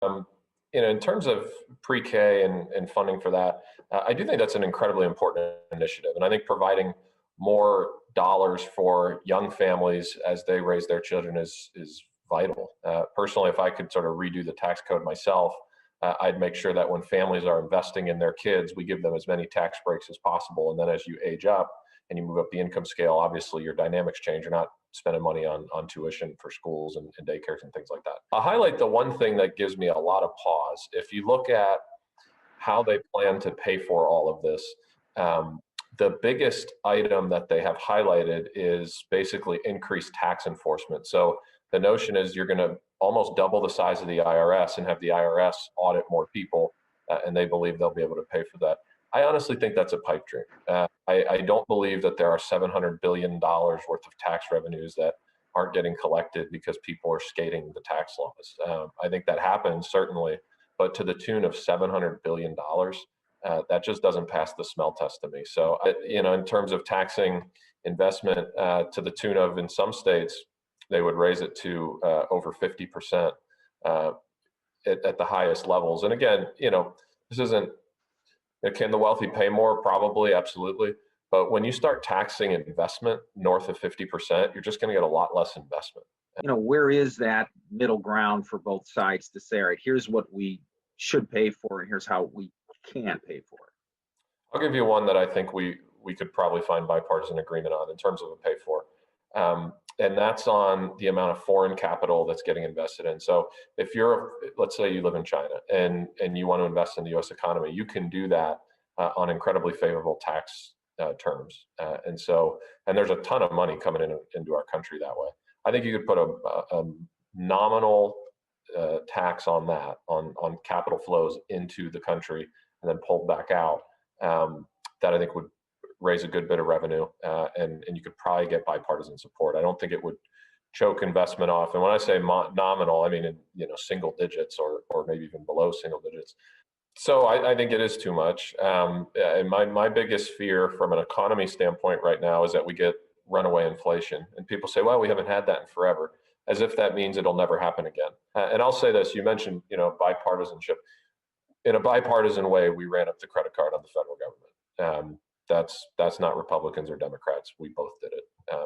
Um, in terms of pre-K and funding for that, I do think that's an incredibly important initiative. And I think providing more dollars for young families as they raise their children is vital. Personally, if I could sort of redo the tax code myself, I'd make sure that when families are investing in their kids, we give them as many tax breaks as possible. And then as you age up and you move up the income scale, obviously your dynamics change. You're not spending money on tuition for schools and daycares and things like that. I'll highlight the one thing that gives me a lot of pause. If you look at how they plan to pay for all of this, the biggest item that they have highlighted is basically increased tax enforcement. So the notion is you're going to almost double the size of the IRS and have the IRS audit more people, and they believe they'll be able to pay for that. I honestly think that's a pipe dream. I don't believe that there are $700 billion worth of tax revenues that aren't getting collected because people are skating the tax laws. I think that happens, certainly, but to the tune of $700 billion, that just doesn't pass the smell test to me. So, in terms of taxing investment to the tune of, in some states, they would raise it to over 50% at the highest levels. And again, this isn't, can the wealthy pay more? Probably, absolutely. But when you start taxing investment north of 50%, you're just going to get a lot less investment. Where is that middle ground for both sides to say, all right, here's what we should pay for, and here's how we can pay for it? I'll give you one that I think we could probably find bipartisan agreement on in terms of a pay for. And that's on the amount of foreign capital that's getting invested in. So if let's say you live in China and you want to invest in the U.S. economy, you can do that on incredibly favorable tax terms. And there's a ton of money coming into our country that way. I think you could put a nominal tax on that, on capital flows into the country and then pulled back out. That I think would raise a good bit of revenue, and you could probably get bipartisan support. I don't think it would choke investment off. And when I say nominal, I mean in single digits or maybe even below single digits. So I think it is too much. And my biggest fear from an economy standpoint right now is that we get runaway inflation. And people say, well, we haven't had that in forever, as if that means it'll never happen again. And I'll say this: you mentioned bipartisanship. In a bipartisan way, we ran up the credit card on the federal government. That's not Republicans or Democrats. We both did it.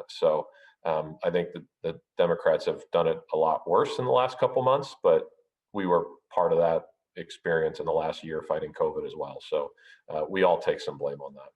So I think the Democrats have done it a lot worse in the last couple months, but we were part of that experience in the last year fighting COVID as well. So we all take some blame on that.